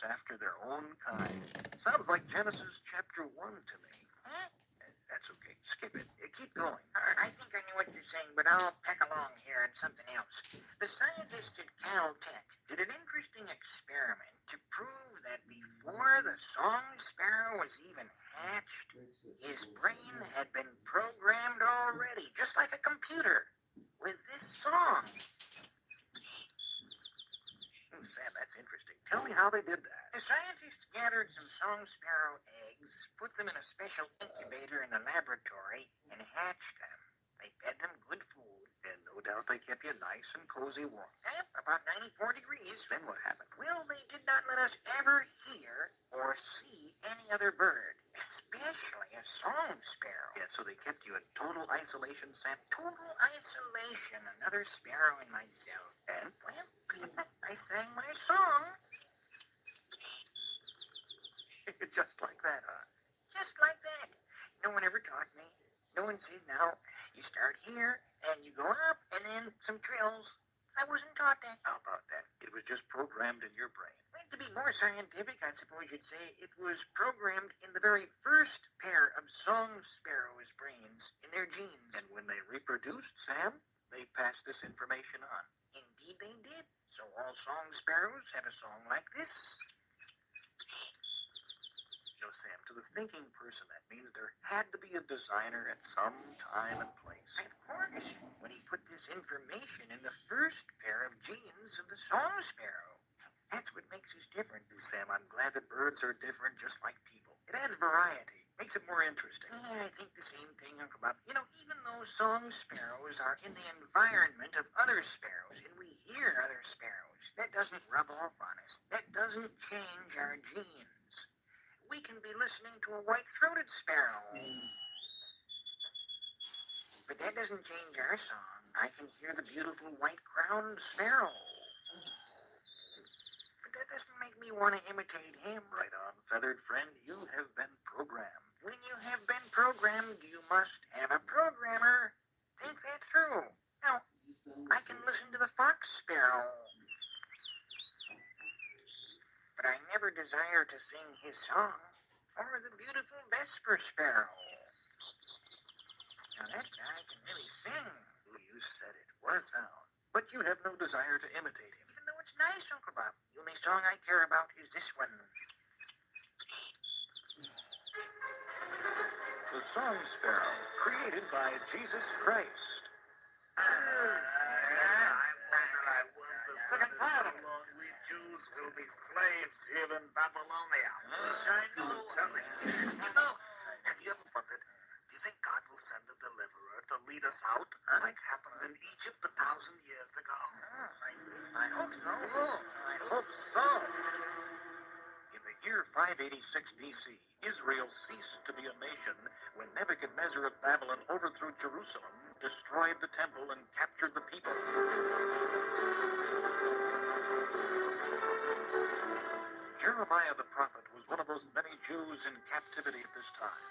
after their own kind. Sounds like Genesis chapter 1 to me. Huh? That's okay. Skip it. Keep going. I think I know what you're saying, but I'll peck along here on something else. The scientists at Caltech did an interesting experiment to prove that before the song sparrow was even hatched, his brain had been programmed already, just like a computer, with this song. Oh, Sam, that's interesting. Tell me how they did that. The scientists gathered some song sparrow eggs, put them in a special incubator in the laboratory, and hatched them. They fed them good food. And no doubt they kept you nice and cozy warm. About 94 degrees. Then what happened? Well, they did not let us ever hear or see any other bird, especially a song sparrow. Yeah, so they kept you in total isolation, Sam? Total isolation, another sparrow in myself. And? Well, I sang my song. Just like that, huh? Just like that. No one ever taught me. No one said, now, you start here, and you go up, and then some trills. I wasn't taught that. How about that? It was just programmed in your brain. Well, to be more scientific, I suppose you'd say it was programmed in the very first pair of song sparrows' brains in their genes. And when they reproduced, Sam, they passed this information on. Indeed they did. So all song sparrows have a song like this. You know, Sam, to the thinking person, that means there had to be a designer at some time and place. Of course, when he put this information in the first pair of genes of the song sparrow. That's what makes us different. Sam, I'm glad that birds are different just like people. It adds variety. Makes it more interesting. Yeah, I think the same thing, Uncle Bob. You know, even though song sparrows are in the environment of other sparrows, and we hear other sparrows, that doesn't rub off on us. That doesn't change our genes. We can be listening to a white-throated sparrow. But that doesn't change our song. I can hear the beautiful white-crowned sparrow. But that doesn't make me want to imitate him. Right on, feathered friend. You have been programmed. When you have been programmed, you must have a programmer. Think that through. Now, I can listen to the fox sparrow. But I never desire to sing his song, or the beautiful vesper sparrow. Now that guy can really sing. You said it. What a sound. But you have no desire to imitate him. Even though it's nice, Uncle Bob. The only song I care about is this one. The song sparrow, created by Jesus Christ. Look at that. We Jews will be slaves here in Babylonia. I know. Have you ever wondered, do you think God will send a deliverer to lead us out, like happened in Egypt 1,000 years ago? I hope so. I hope so. In the year 586 BC, Israel ceased to be a nation when Nebuchadnezzar of Babylon overthrew Jerusalem, destroyed the temple, and captured the people. Jeremiah the prophet was one of those many Jews in captivity at this time.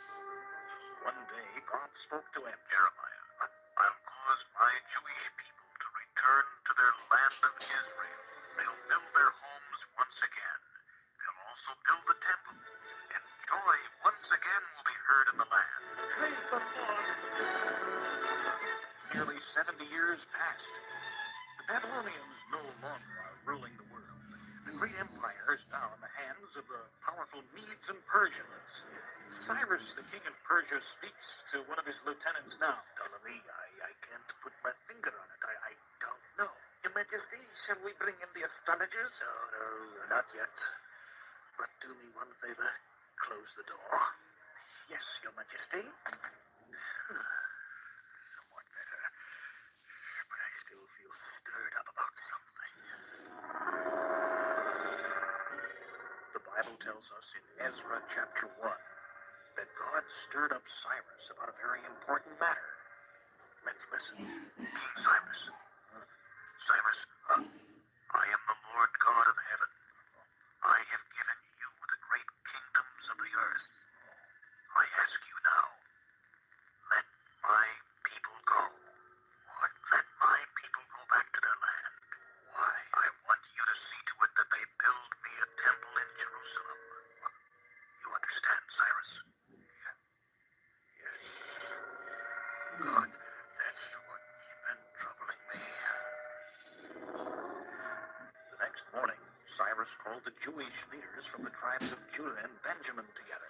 One day, God spoke to him. Jeremiah, I'll cause my Jewish people to return to their land of Israel. They'll build their homes once again. They'll also build the temple, and joy once again will be heard in the land. Praise the Lord. Nearly 70 years passed. The Babylonians no longer are ruling the world. The great empire is now in the hands of the powerful Medes and Persians. Cyrus, the king of Persia, speaks to one of his lieutenants now. Ptolemy, I can't put my finger on it. I don't know. Your Majesty, shall we bring in the astrologers? No, not yet. But do me one favor. Close the door. Yes, Your Majesty. Somewhat better. But I still feel stirred up about something. The Bible tells us in Ezra chapter 1 that God stirred up Cyrus about a very important matter. Let's listen. King Cyrus. Cyrus, I am the Lord God of heaven. I have given you the great kingdoms of the earth. I ask you now, let my people go. What? Let my people go back to their land. Why? I want you to see to it that they build me a temple in Jerusalem. Jewish leaders from the tribes of Judah and Benjamin together.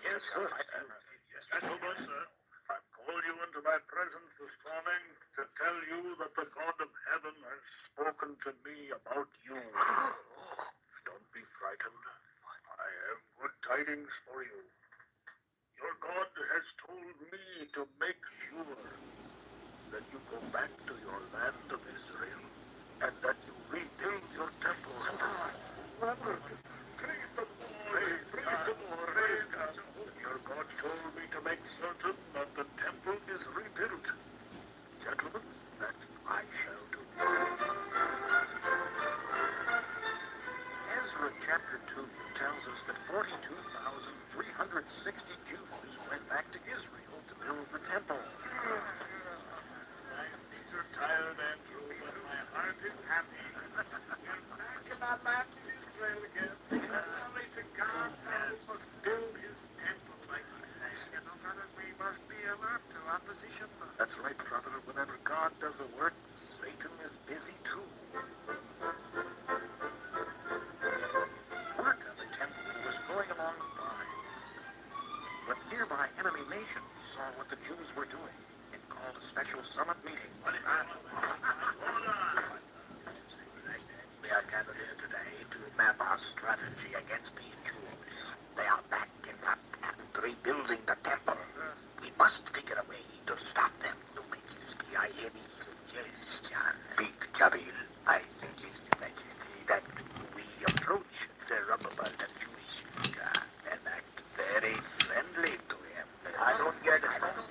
Yes, sir. Gentlemen, sir, I called you into my presence this morning to tell you that the God of heaven has spoken to me about you. Don't be frightened. I have good tidings for you. Your God has told me to make sure that you go back to your land of Israel and that you rebuild your temple. Praise the Lord. Praise the Lord. Your God told me to make certain that the temple is rebuilt. Gentlemen, that I shall do. Ezra chapter 2 tells us that 42,360 Jews went back to Israel to build the temple. My feet are tired, Andrew, but my heart is happy. We're back in our land of Israel again. Glory to God. Man must build his temple like this. You know, brother, we must be alert to opposition. That's right, brother. Whenever God does a work, Satan is busy too. Work on the temple was going along fine. But nearby enemy nations saw what the Jews were doing and called a special summit meeting. Hold on. We are gathered here today to map our strategy against these Jews. They are backing up and rebuilding the temple. We must figure a way to stop them. Your Majesty, I hear me suggestion. Big Jabil, I suggest, Your Majesty, that we approach Zerubbabel, the Jewish leader, and act very friendly to him. I don't get it.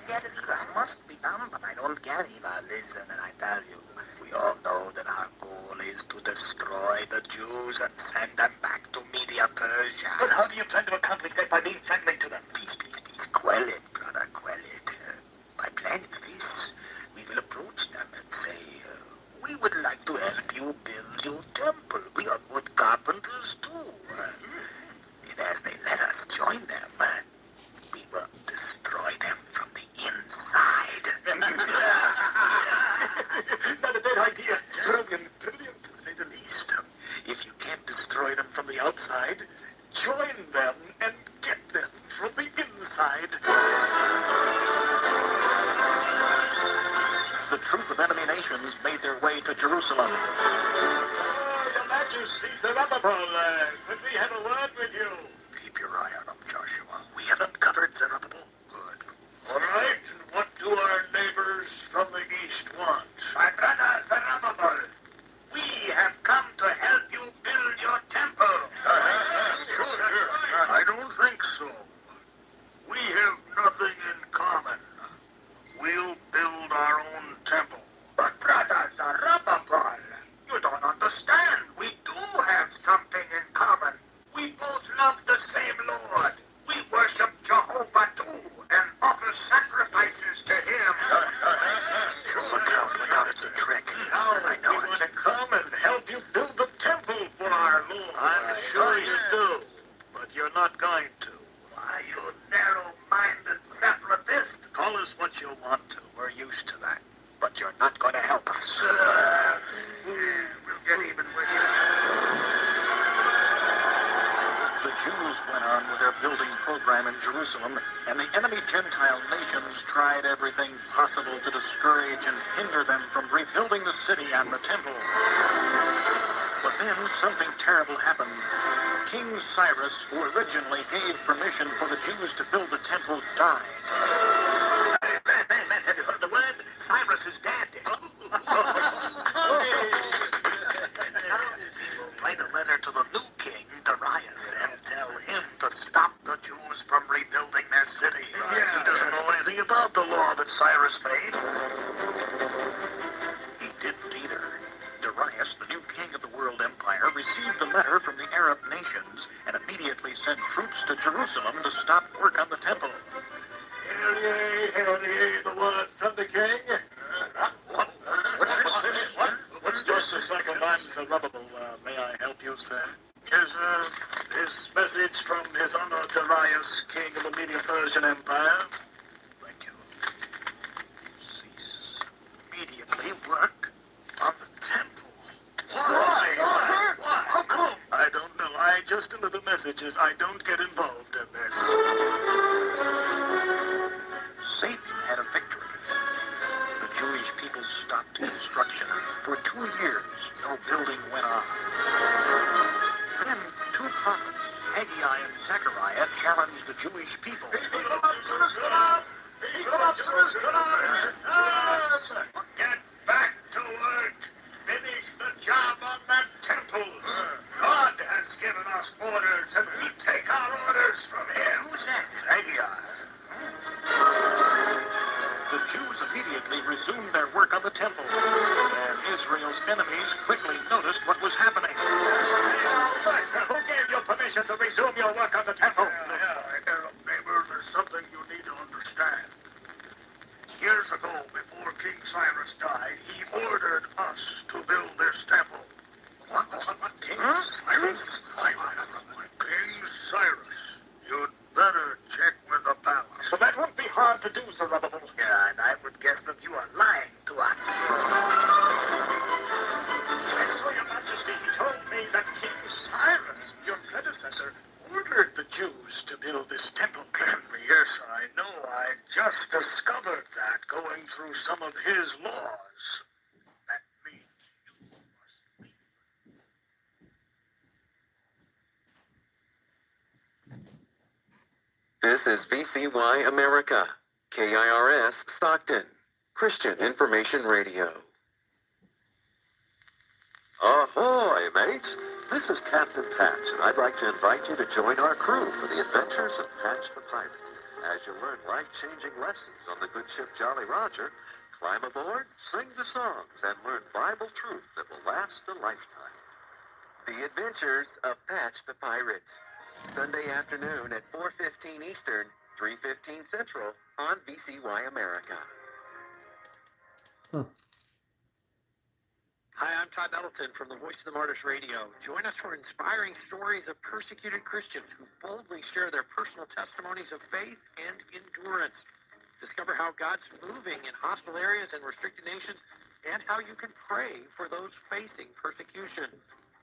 It must be done, but I don't get it. Now listen, and I tell you, we all know that our goal is to destroy the Jews and send them back to Media Persia. But how do you plan to accomplish that by being friendly to them? Peace. Quell it, brother, quell it. My plan is this. We will approach them and say, we would like to help you build your temple. We are good carpenters too. And as they let us join them, we will destroy them from the inside. Not a bad idea. Brilliant to say the least. If you can't destroy them from the outside, join them and get them from the inside. The troop of enemy nations made their way to Jerusalem. Your Majesty, Zerubbabel, could we have a word with you? Keep your eye on them, Joshua. We have uncovered Zerubbabel. Good. All right, and what do our neighbors from the east want? My brother Zerubbabel, we have come to help you build your temple. Sure. I don't think so. We have nothing in common. We'll build our own temple. But brother Zerubbabel, you don't understand. We do have something in common. We both love the same Lord. We worship Jehovah too and offer sacrifices to him. Look out, it's a trick. I know. We want to come and help you build the temple for our Lord. I'm sure you do, but you're not going to. Why, you narrow-minded separatist. Call us what you want to. We're used to that. But you're not going to help us. We'll get even with you. The Jews went on with their building program in Jerusalem, and the enemy Gentile nations tried everything possible to discourage and hinder them from rebuilding the city and the temple. But then something terrible happened. King Cyrus, who originally gave permission for the Jews to build the temple, died. Man, have you heard the word? Cyrus is dead. Write a letter to the new king, Darius, and tell him to stop the Jews from rebuilding their city. He doesn't know anything about the law that Cyrus made. He didn't either. Darius, the new king of the world empire, received the letter from the Arab nations and immediately sent troops to Jerusalem to stop work on the temple. Hail ye, the word from the king. What's just a second? I'm Zerubbabel. May I help you, sir? Here's his message from His Honor Darius, king of the Medo-Persian Empire. Thank you. Cease immediately work on the temple. Why? just deliver messages. I don't get involved in this. Satan had a victory. The Jewish people stopped construction. For 2 years, no building went on. Then 2 prophets, Haggai and Zechariah, challenged the Jewish people. Get back to work. Finish the job on that temple. God has given us orders, and we take our orders from him. Who's that? Haggai. The Jews immediately resumed their work on the temple, and Israel's enemies quickly noticed what was happening. Who gave you permission to resume your work on the temple? Neighbor, there's something you need to understand. Years ago, before King Cyrus died, he ordered us to build this temple. What? King Cyrus? King Cyrus. You'd better check with the palace. So that wouldn't be hard to do, Sir Zerubbabel. Yeah, and I would guess that you are lying to us. And so, Your Majesty, he told me that King Cyrus, your predecessor, ordered the Jews to build this temple. Yes, I know. I just discovered that going through some of his laws. That means you must leave. This is VCY America, KIRS Stockton, Christian Information Radio. Ahoy, mates! This is Captain Patch, and I'd like to invite you to join our crew for the adventures of Patch the Pirate. As you learn life-changing lessons on the good ship Jolly Roger, climb aboard, sing the songs, and learn Bible truth that will last a lifetime. The Adventures of Patch the Pirates. Sunday afternoon at 4:15 Eastern, 3:15 Central on VCY America. Hi, I'm Todd Nettleton from the Voice of the Martyrs Radio. Join us for inspiring stories of persecuted Christians who boldly share their personal testimonies of faith and endurance. Discover how God's moving in hostile areas and restricted nations and how you can pray for those facing persecution.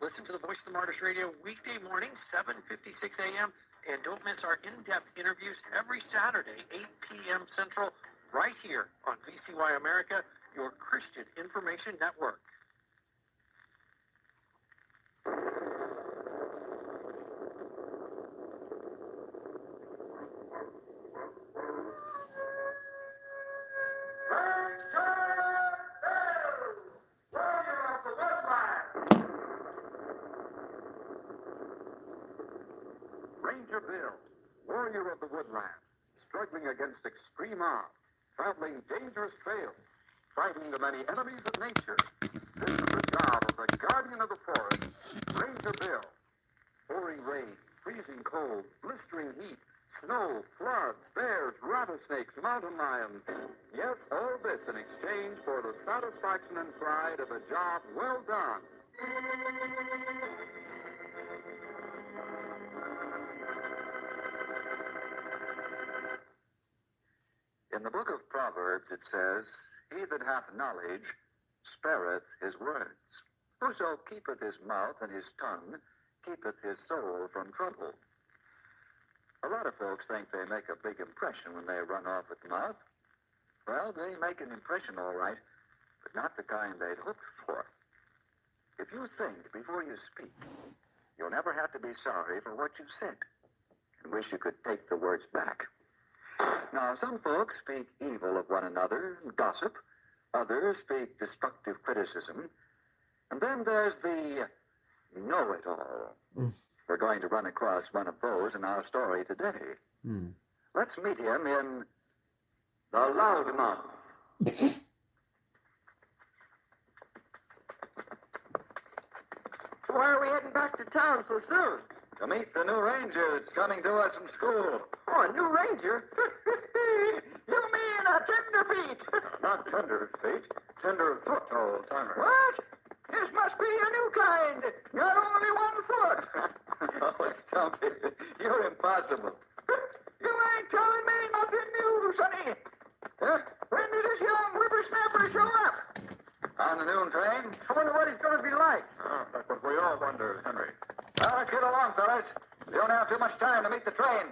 Listen to the Voice of the Martyrs Radio weekday morning, 7:56 a.m., and don't miss our in-depth interviews every Saturday, 8 p.m. Central, right here on VCY America, your Christian Information Network. Ranger Bill, warrior of the woodland, struggling against extreme odds, traveling dangerous trails, fighting the many enemies of nature. This is the job of the guardian of the forest, Ranger Bill. Pouring rain, freezing cold, blistering heat, snow, floods, bears, rattlesnakes, mountain lions. Yes, all this in exchange for the satisfaction and pride of a job well done. In the book of Proverbs it says, "He that hath knowledge spareth his words. Whoso keepeth his mouth and his tongue keepeth his soul from trouble." A lot of folks think they make a big impression when they run off at the mouth. Well, they make an impression all right, but not the kind they'd hoped for. If you think before you speak, you'll never have to be sorry for what you said and wish you could take the words back. Now, some folks speak evil of one another and gossip. Others speak destructive criticism. And then there's the know-it-all. We're going to run across one of those in our story today. Let's meet him in the Loudmouth. Why are we heading back to town so soon? To meet the new ranger that's coming to us from school. Oh, a new ranger? You mean a tenderfeet? Not tender feet, tender foot, old timer. What? This must be a new kind. Got only 1 foot. Oh, Stumpy, you're impossible. You ain't telling me nothing new, Sonny. When did this young whippersnapper show up? On the noon train? I wonder what he's going to be like. Oh, that's what we all wonder, Henry. Well, let's get along, fellas. We don't have too much time to meet the train.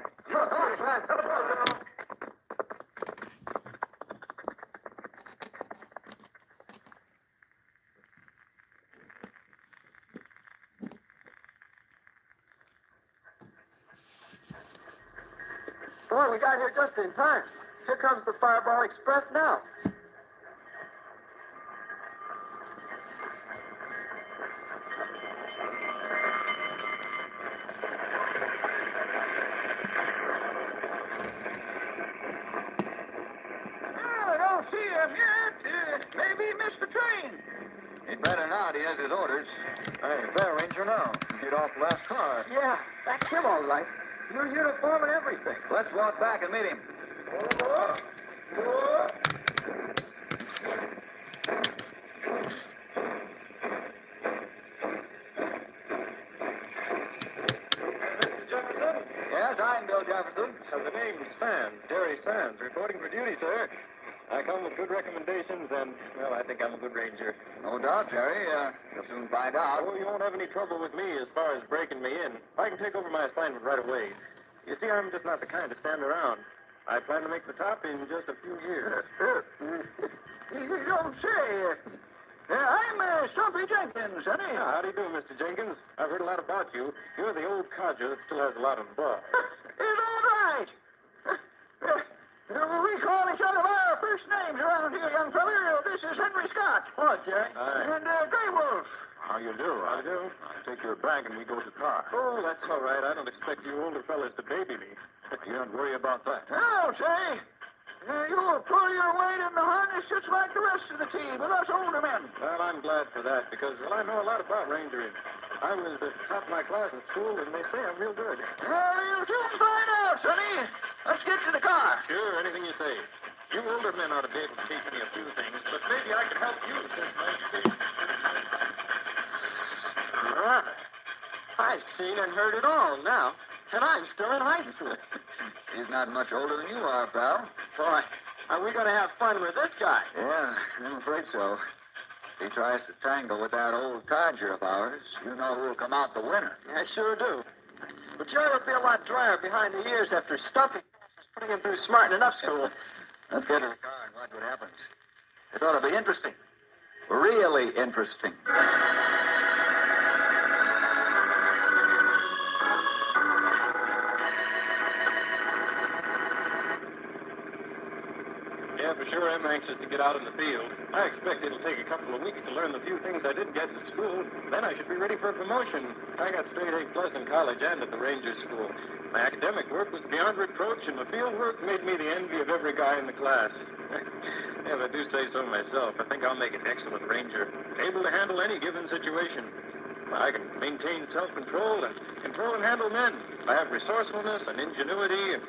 Boy, we got here just in time. Here comes the Fireball Express now. I don't see him yet. Maybe he missed the train. He'd better not. He has his orders. Hey, Bell Ranger now. Get off last car. Yeah, that's him all right. Your uniform and everything. Let's walk back and meet him. Mr. Jefferson? Yes, I'm Bill Jefferson. The name's Sands, Jerry Sands, reporting for duty, sir. I come with good recommendations, and, well, I think I'm a good ranger. No doubt, Jerry. You'll soon find out. Oh, you won't have any trouble with me as far as breaking me in. I can take over my assignment right away. You see, I'm just not the kind to stand around. I plan to make the top in just a few years. You don't say. I'm Stumpy Jenkins, honey. How do you do, Mr. Jenkins? I've heard a lot about you. You're the old codger that still has a lot of ball. It's all right. We call each other by our first names around here, young feller. This is Henry Scott. What, Jerry? And Grey Wolf. How you do? How you do? I'll take your bag and we go to the car. Oh, that's all right. I don't expect you older fellas to baby me. You don't worry about that. Now, say, you'll pull your weight in the harness just like the rest of the team, with us older men. Well, I'm glad for that because, well, I know a lot about rangering. I was at the top of my class in school, and they say I'm real good. Well, you'll soon find out, sonny. Let's get to the car. Sure, anything you say. You older men ought to be able to teach me a few things, but maybe I can help you since my education. I've seen and heard it all now, and I'm still in high school. He's not much older than you are, pal. Boy, are we going to have fun with this guy? Yeah, I'm afraid so. If he tries to tangle with that old codger of ours, you know who'll come out the winner. I sure do. But Jerry will be a lot drier behind the ears after Stumpy is putting him through smart enough school. Let's get to the car and watch what happens. It ought to be interesting. Really interesting. Yeah, for sure I'm anxious to get out in the field. I expect it'll take a couple of weeks to learn the few things I didn't get in school. Then I should be ready for a promotion. I got straight A+ in college and at the Ranger School. My academic work was beyond reproach, and the field work made me the envy of every guy in the class. If I do say so myself, I think I'll make an excellent ranger, able to handle any given situation. I can maintain self-control and control and handle men. I have resourcefulness and ingenuity, and,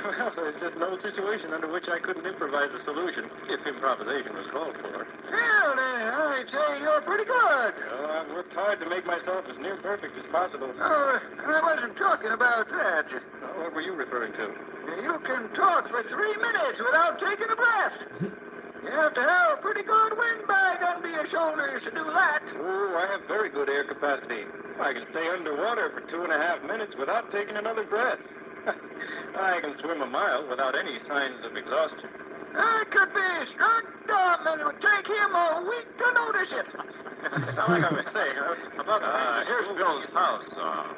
well, there's just no situation under which I couldn't improvise a solution, if improvisation was called for. Well, I'd say you're pretty good. Oh, I've worked hard to make myself as near perfect as possible. Oh, I wasn't talking about that. Oh, what were you referring to? You can talk for 3 minutes without taking a breath. You have to have a pretty good windbag under your shoulders to do that. Oh, I have very good air capacity. I can stay underwater for 2.5 minutes without taking another breath. I can swim a mile without any signs of exhaustion. I could be struck dumb, and it would take him a week to notice it. Now, like I was saying, about here's Bill's house.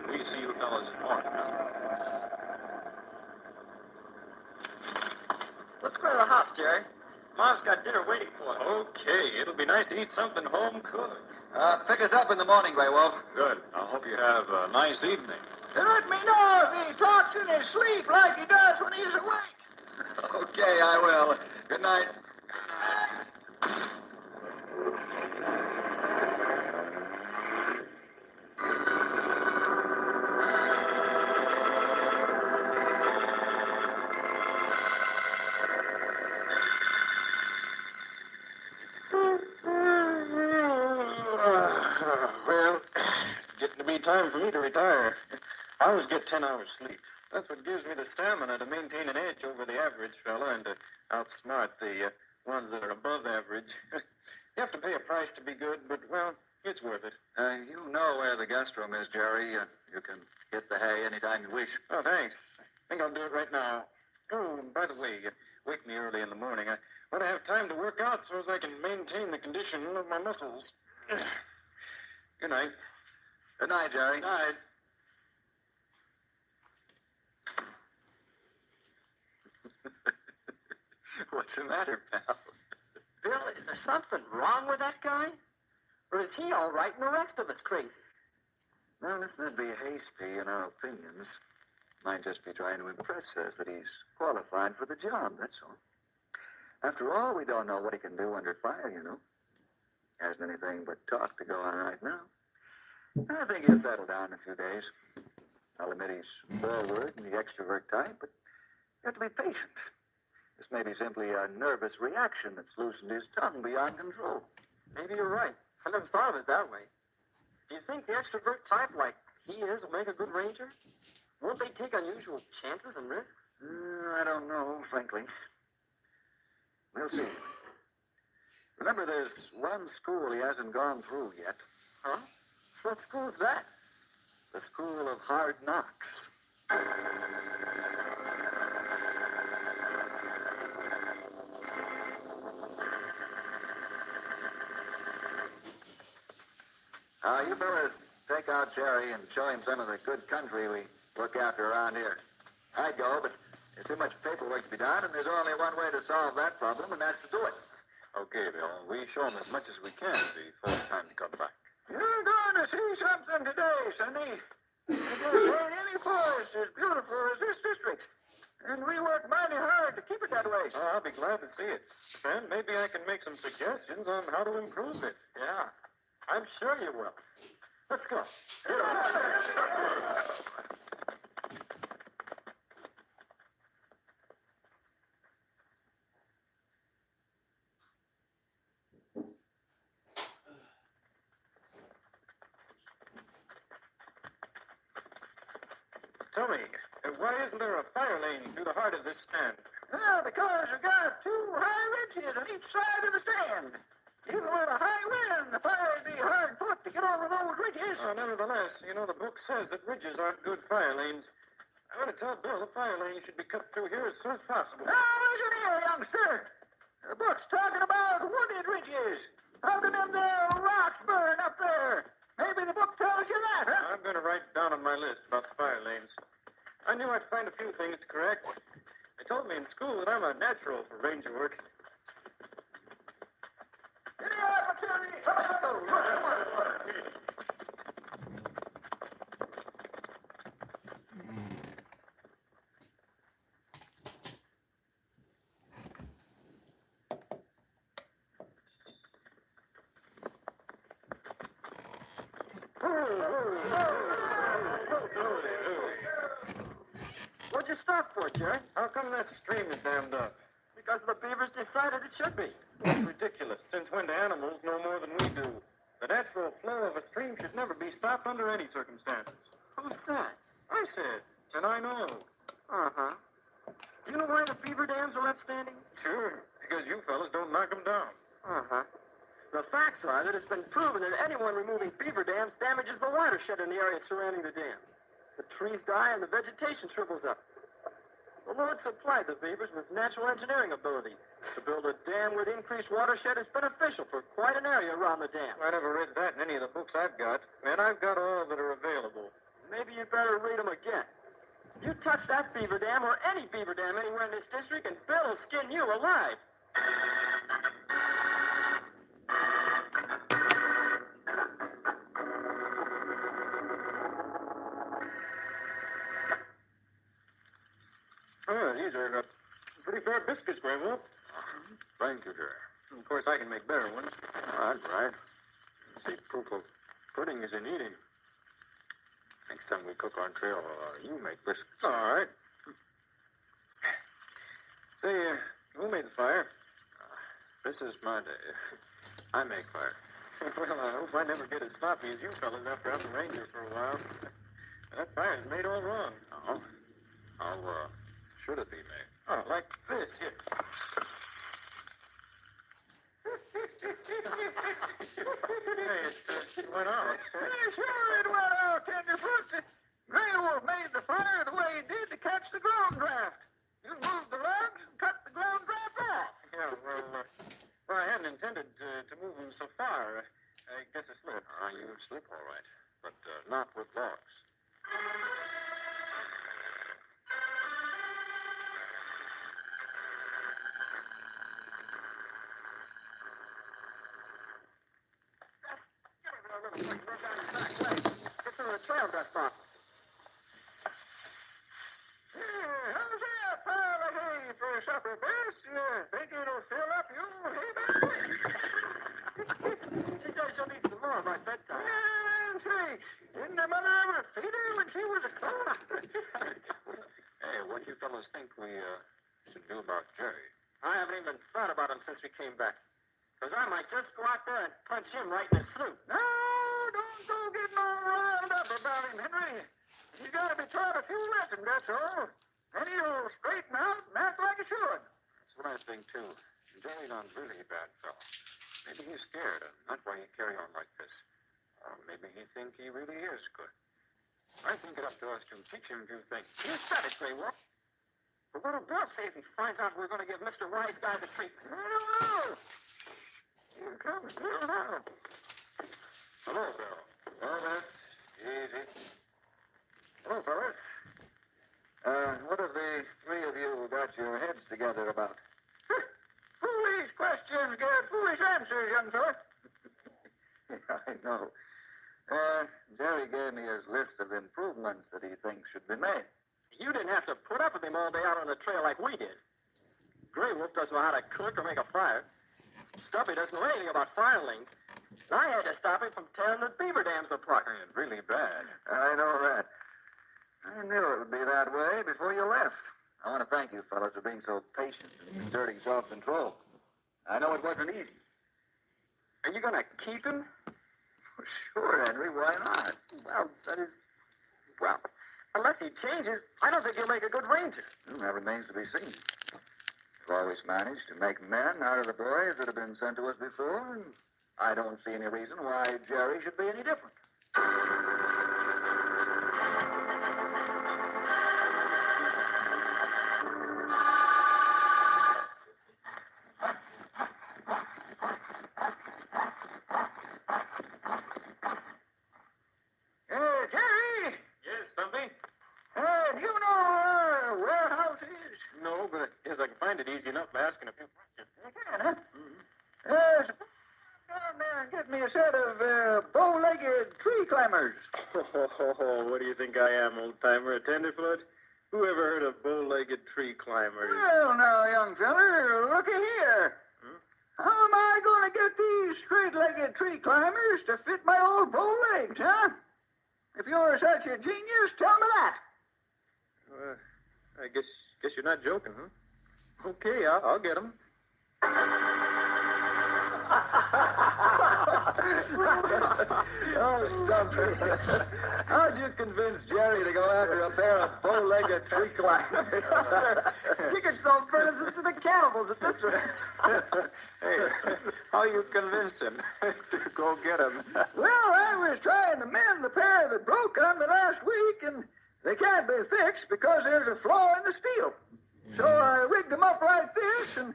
We see you fellas in the morning. Let's go to the house, Jerry. Mom's got dinner waiting for us. Okay, it'll be nice to eat something home cooked. Pick us up in the morning, Grey Wolf. Good. I hope you have a nice evening. Let me know if he talks in his sleep like he does when he's awake. Okay, I will. Good night. Well, it's getting to be time for me to retire. I always get 10 hours sleep. That's what gives me the stamina to maintain an edge over the average fella and to outsmart the ones that are above average. You have to pay a price to be good, but, well, It's worth it. You know where the guest room is, Jerry. You can hit the hay anytime you wish. Oh, thanks. I think I'll do it right now. Oh, and by the way, wake me early in the morning. I want to have time to work out so as I can maintain the condition of my muscles. Good night. Good night, Jerry. Good night. What's the matter, pal? Bill, is there something wrong with that guy? Or is he all right and the rest of us crazy? Well, let's not be hasty in our opinions. Might just be trying to impress us that he's qualified for the job, that's all. After all, we don't know what he can do under fire, you know. Hasn't anything but talk to go on right now. I think he'll settle down in a few days. I'll admit he's forward and the extrovert type, but you have to be patient. This may be simply a nervous reaction that's loosened his tongue beyond control. Maybe you're right. I never thought of it that way. Do you think the extrovert type like he is will make a good ranger? Won't they take unusual chances and risks? I don't know, frankly. We'll see. Remember, there's one school he hasn't gone through yet. Huh? What school's that? The School of Hard Knocks. You fellas take out Jerry and show him some of the good country we look after around here. I'd go, but there's too much paperwork to be done, and there's only one way to solve that problem, and that's to do it. Okay, Bill. We show him as much as we can before it's time to come back. You're going to see something today, Sonny. There ain't any forest as beautiful as this district. And we work mighty hard to keep it that way. Oh, I'll be glad to see it. And maybe I can make some suggestions on how to improve it. Yeah, I'm sure you will. Let's go. Tell me, why isn't there a fire lane through the heart of this stand? Well, because we've got two high ridges on each side of the stand. Even with a high wind, the fire would be hard put to get over those ridges. Nevertheless, you know, the book says that ridges aren't good fire lanes. I'm going to tell Bill the fire lane should be cut through here as soon as possible. Now, listen here, youngster. The book's talking about wooded ridges. How can them there rocks burn up there? Maybe the book tells you that, huh? I'm going to write down on my list about the fire lanes. I knew I'd find a few things to correct. They told me in school that I'm a natural for ranger work. Any opportunity? What'd you stop for, Jerry? How come that stream is dammed up? Because the beavers decided it should be. That's ridiculous. Since when do animals know more than we do? The natural flow of a stream should never be stopped under any circumstances. Who said? I said, and I know. Uh-huh. Do you know why the beaver dams are left standing? Sure, because you fellas don't knock them down. Uh-huh. The facts are that it's been proven that anyone removing beaver dams damages the watershed in the area surrounding the dam. The trees die and the vegetation shrivels up. The Lord supplied the beavers with natural engineering ability. To build a dam with increased watershed is beneficial for quite an area around the dam. I never read that in any of the books I've got, and I've got all that are available. Maybe you better read them again. You touch that beaver dam or any beaver dam anywhere in this district, and Bill will skin you alive. Oh, these are pretty fair biscuits, Grandma. Thank you, Jerry. Of course, I can make better ones. That's right. See, proof of pudding is in eating. Next time we cook on trail, you make biscuits. All right. Say, who made the fire? This is my day. I make fire. Well, I hope I never get as sloppy as you fellas after I'm the ranger for a while. That fire's made all wrong. Oh? How, should it be made? Oh, like this, here. It went out. Sure, it went out, Tenderfoot. Grey Wolf made the fire the way he did to catch the ground draft. You moved the logs and cut the ground draft off. Yeah, well, I hadn't intended to move them so far. I guess I slipped. You would slip all right, but not with logs. Get through the trail dust off. How's that pile of hay for supper, Bess? You think it'll fill up your hay basket? She says she'll need some more by bedtime. Land sakes! Didn't her mother ever feed her when she was a cub? Hey, what do you fellows think we should do about Jerry? I haven't even thought about him since we came back. Because I might just go out there and punch him right in the snoot. No, don't go getting all riled up about him, Henry. He's got to be taught a few lessons, that's all. Then he'll straighten out and act like he should. That's what I think, too. Jerry's not really a bad fellow. Maybe he's scared, and that's why he carry on like this. Or maybe he think he really is good. I think it up to us to teach him a few things. You said it, Grey Wolf. But what'll Bill say if he finds out we're going to give Mr. Wise Guy the treatment? I don't know. Here comes Bill now. Hello, Bill. Oh, that's easy. Hello, fellas. What have the three of you got your heads together about? Foolish questions get foolish answers, young fella. I know. Jerry gave me his list of improvements that he thinks should be made. You didn't have to put up with him all day out on the trail like we did. Grey Wolf doesn't know how to cook or make a fire. Stubby doesn't know anything about firelings. I had to stop him from tearing the beaver dams apart. It's really bad. I know that. I knew it would be that way before you left. I want to thank you fellas for being so patient and exerting self-control. I know it wasn't easy. Are you going to keep him? Sure, Henry. Why not? Well, unless he changes, I don't think he'll make a good ranger. Well, that remains to be seen. We've always managed to make men out of the boys that have been sent to us before, and I don't see any reason why Jerry should be any different. Jerry! Yes, Stumpy? Do you know where our warehouse is? No, but yes, I can find it easy enough by asking a few questions. You can, huh? Suppose down there and get me a set of bow-legged tree climbers. Oh, what do you think I am, old-timer, a tenderfoot? Who ever heard of bow-legged tree climbers? Well, now, young feller, looky here. How am I going to get these straight-legged tree climbers to fit my old bow legs, huh? If you're such a genius, tell me that. I guess you're not joking, huh? Okay, I'll get them. Oh, Stumpy. How'd you convince Jerry to go after a pair of bow-legged tree climbers? You could sell furnaces to the cannibals at this rate. Hey, how you convinced him to go get them? Well, I was trying to mend the pair that broke on me last week, and they can't be fixed because there's a flaw in the steel. So I rigged them up like this, and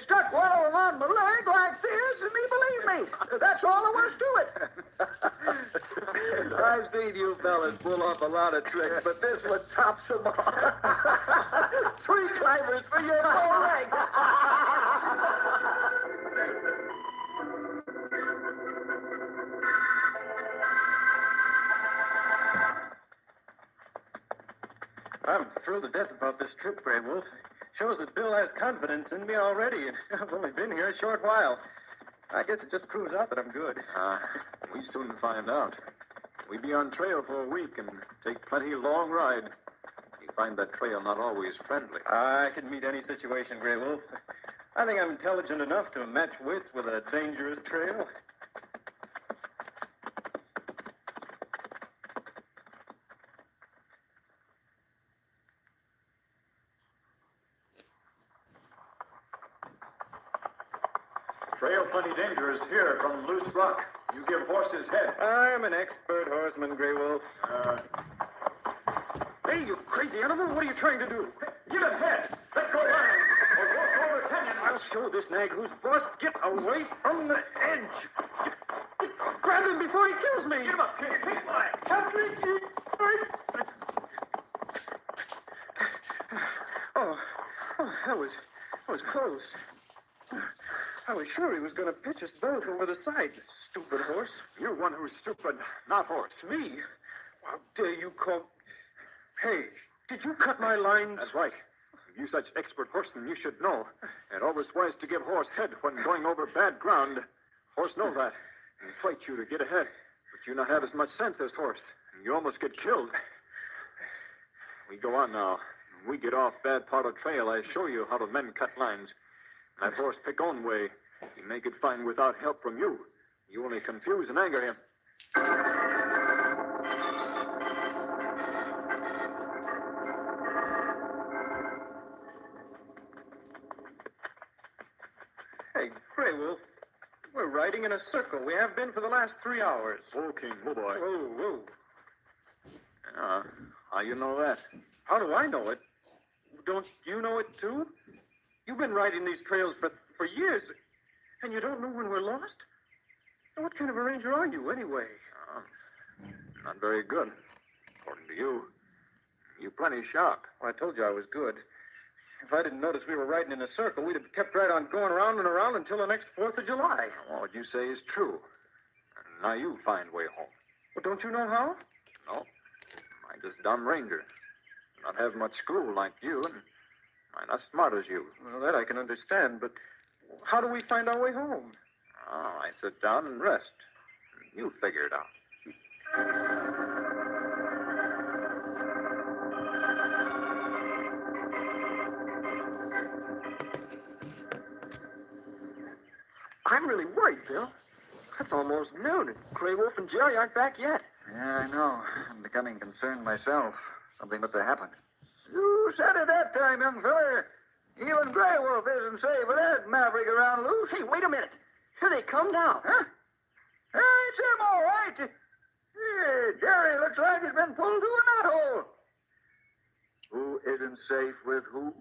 stuck one of them on my leg like this, and believe me, that's all there was to it. I've seen you fellas pull off a lot of tricks, but this one tops them all. Tree climbers for your whole leg. I'm thrilled to death about this trip, Grey Wolf. Shows that Bill has confidence in me already, and I've only been here a short while. I guess it just proves out that I'm good. We soon find out. We be on trail for a week and take plenty long ride. You find that trail not always friendly. I can meet any situation, Grey Wolf. I think I'm intelligent enough to match wits with a dangerous trail. Trail plenty dangerous here from Loose Rock. You give horses head. I'm an expert horseman, Grey Wolf. Hey, you crazy animal, what are you trying to do? Give him head. Let go line. Or walk over canyon. I'll show this nag who's boss. Get away from the edge. Grab him before he kills me. Give him up, kid. Take line. Oh, that was close. I was sure he was going to pitch us both over the side, stupid horse. You're one who's stupid, not horse. Me? How dare you call... Hey, did you cut my lines? That's right. You such expert horseman, you should know. And always wise to give horse head when going over bad ground. Horse know that. And fight you to get ahead. But you not have as much sense as horse. And you almost get killed. We go on now. When we get off bad part of trail, I show you how the men cut lines. That horse pick own way. He make it fine without help from you. You only confuse and anger him. Hey, Grey Wolf, we're riding in a circle. We have been for the last 3 hours. Oh, King, oh, boy. Whoa. How you know that? How do I know it? Don't you know it, too? You've been riding these trails for years, and you don't know when we're lost? What kind of a ranger are you, anyway? Not very good, according to you. You plenty sharp. Well, I told you I was good. If I didn't notice we were riding in a circle, we'd have kept right on going around and around until the next 4th of July. Well, what you say is true. Now you find way home. Well, don't you know how? No. I just dumb ranger. Not have much school like you, and I'm not smart as you. Well, that I can understand, but how do we find our way home? Oh, I sit down and rest. You figure it out. I'm really worried, Bill. It's almost noon, and Grey Wolf and Jerry aren't back yet. Yeah, I know. I'm becoming concerned myself. Something must have happened. You said it that time, young feller. Even Grey Wolf isn't safe with that maverick around loose. Hey, wait a minute. Here they come now. Huh? It's him, all right. Jerry looks like he's been pulled to a knothole. Who isn't safe with who?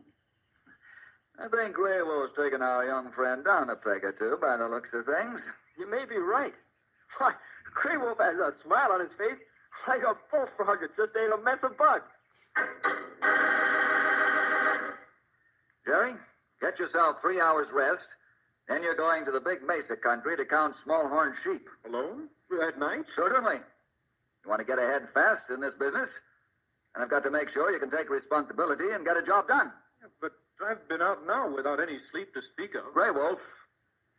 I think Grey Wolf's taken our young friend down a peg or two by the looks of things. You may be right. Why, Grey Wolf has a smile on his face like a bullfrog that just ate a mess of bugs. Jerry, get yourself 3 hours rest. Then you're going to the big mesa country to count small-horned sheep. Alone? At night? Certainly. You want to get ahead fast in this business? And I've got to make sure you can take responsibility and get a job done. Yeah, but I've been out now without any sleep to speak of. Grey Wolf,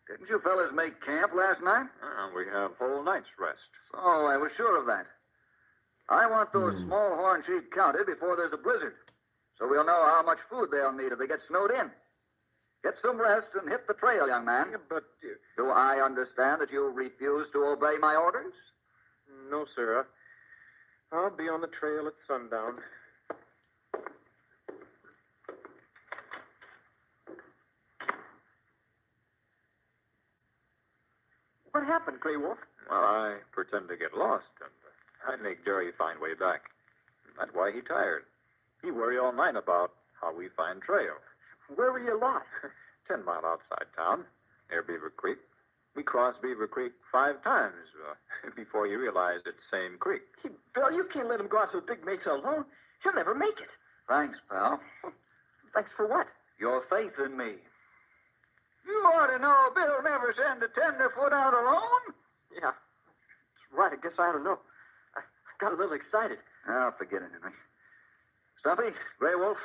didn't you fellas make camp last night? We have whole night's rest. Oh, I was sure of that. I want those small-horn sheep counted before there's a blizzard, so we'll know how much food they'll need if they get snowed in. Get some rest and hit the trail, young man. Yeah, but... Do I understand that you refuse to obey my orders? No, sir. I'll be on the trail at sundown. What happened, Grey Wolf? Well, I pretend to get lost, and I make Jerry find way back. That's why he tired. He worry all night about how we find trail. Where were you lost? 10 mile outside town, near Beaver Creek. We crossed Beaver Creek 5 times before you realized it's same creek. Hey, Bill, you can't let him go out to a big mesa alone. He'll never make it. Thanks, pal. Thanks for what? Your faith in me. You ought to know Bill never send a tenderfoot out alone. Yeah, that's right. I guess I don't know. I got a little excited. Oh, forget it, Henry. Stumpy, Grey Wolf,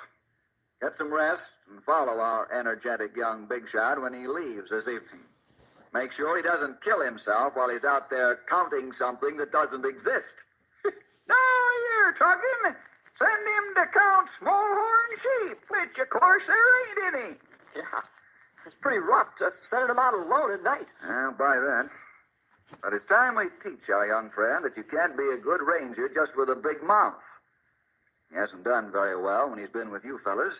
get some rest and follow our energetic young big shot when he leaves this evening. Make sure he doesn't kill himself while he's out there counting something that doesn't exist. Now you're talking. Send him to count small-horn sheep, which, of course, there ain't any. Yeah, it's pretty rough just sending him out alone at night. Well, by then. But it's time we teach our young friend that you can't be a good ranger just with a big mouth. He hasn't done very well when he's been with you fellas.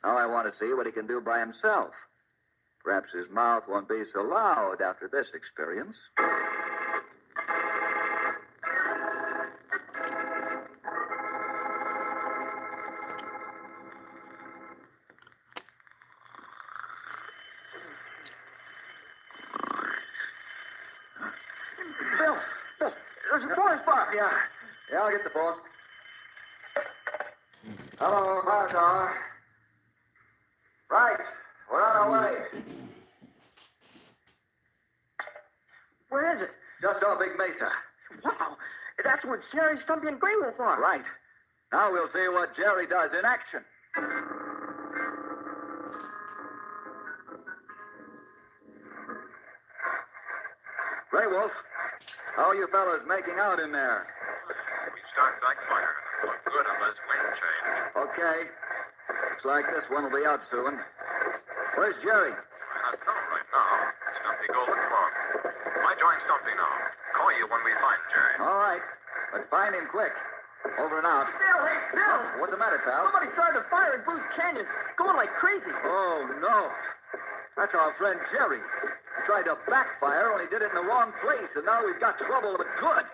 Now I want to see what he can do by himself. Perhaps his mouth won't be so loud after this experience. Bill, there's a forest fire. Yeah, I'll get the phone. Hello, fire tower. Right, we're on our way. Where is it? Just off Big Mesa. Wow, that's where Jerry, Stumpy, and Grey Wolf are. Right. Now we'll see what Jerry does in action. Grey Wolf, how are you fellas making out in there? We start backfire. Look good unless wind change. Okay. Looks like this one will be out soon. Where's Jerry? I don't know right now. Stumpy, go look for him. I join Stumpy now. Call you when we find Jerry. All right. But find him quick. Over and out. Bill, hey, Bill! What's the matter, pal? Somebody started a fire in Bruce Canyon. It's going like crazy. Oh, no. That's our friend Jerry. He tried to backfire, only did it in the wrong place, and now we've got trouble with good.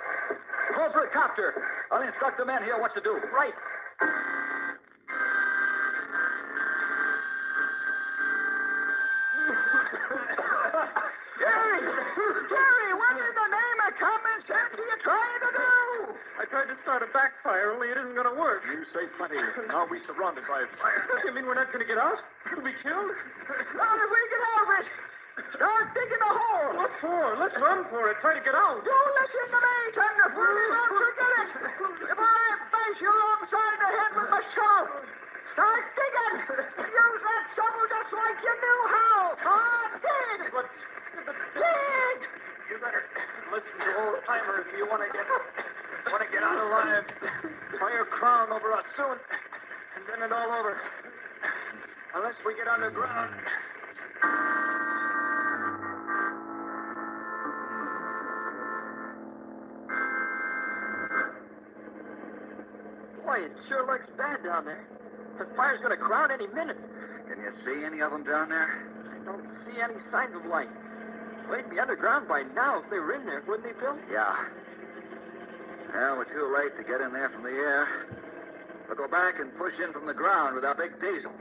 Call for a copter. I'll instruct the men here what to do. Right. Jerry! Jerry, what in the name of common sense are you trying to do? I tried to start a backfire, only it isn't going to work. You say plenty. Now we're surrounded by fire. You mean we're not going to get out? We'll be killed? Not if we get out of it. Start digging a hole. What for? Let's run for it. Try to get out. You listen to me, Tenderfoot. Don't forget it. If I bash you alongside the head with my shovel, start digging. Use that shovel just like you knew how. Come on, dig. Dig. You better listen to old timer if you want to get out alive. Fire crown over us soon, and then it's all over. Unless we get underground. Boy, it sure looks bad down there. The fire's going to crown any minute. Can you see any of them down there? I don't see any signs of light. They'd be underground by now if they were in there, wouldn't they, Phil? Yeah. Well, we're too late to get in there from the air. We'll go back and push in from the ground with our big diesel.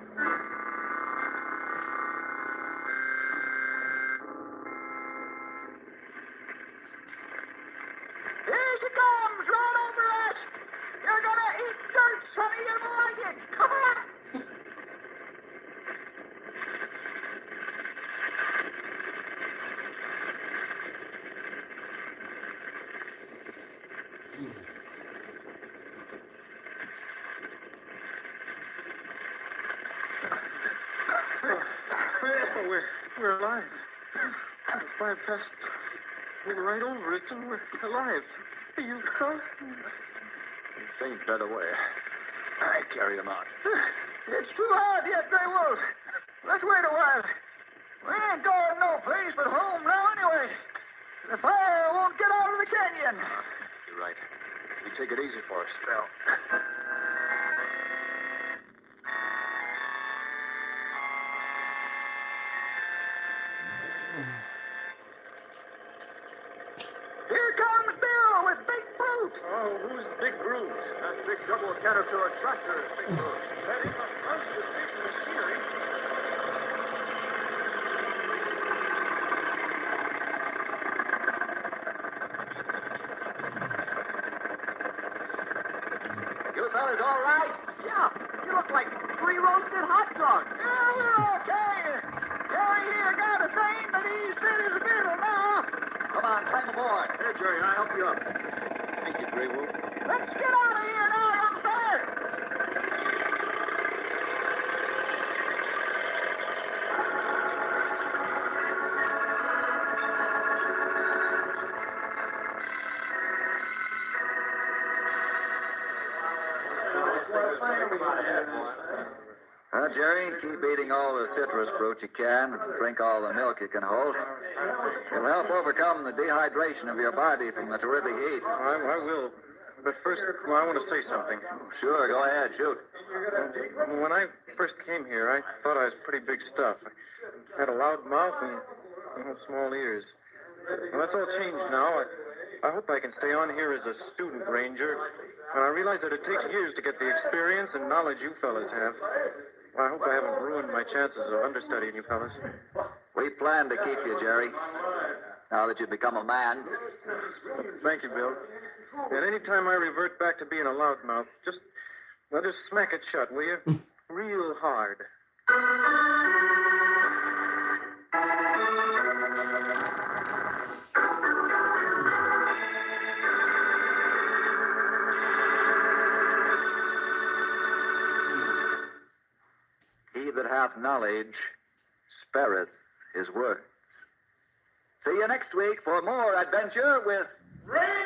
Here she comes, right over us. You're gonna eat dirt, Sonny. You don't like it. Come on. We're alive. The fire passed right over us, and we're alive. You saw? Faint that away. I carry him out. It's too hard yet, Grey Wolf. Let's wait a while. We ain't going no place but home now anyway. The fire won't get out of the canyon. You're right. You take it easy for a spell. Here comes Bill with Big Brute. Oh, who's Big Bruce? That big double Caterpillar tractor is Big Bruce. That ain't the front of the station machinery. You fellas all right? Yeah, you look like 3 roasted hot dogs. Yeah, we're okay. Jerry here got a thing, but he's fit as a fiddle now. Come on, climb aboard. Here, Jerry, I'll help you up. Thank you, Grey Wolf. Let's get out of here now, young fella. Jerry, keep eating all the citrus fruit you can and drink all the milk you can hold. It'll help overcome the dehydration of your body from the terrific heat. I will. But first, I want to say something. Sure, go ahead, shoot. When I first came here, I thought I was pretty big stuff. Had a loud mouth and small ears. Well, that's all changed now. I hope I can stay on here as a student ranger. And I realize that it takes years to get the experience and knowledge you fellas have. Well, I hope I haven't ruined my chances of understudying you fellas. We plan to keep you, Jerry. Now that you've become a man. Thank you, Bill. And any time I revert back to being a loudmouth, just smack it shut, will you? Real hard. He that hath knowledge spareth his words. See you next week for more adventure with Ranger!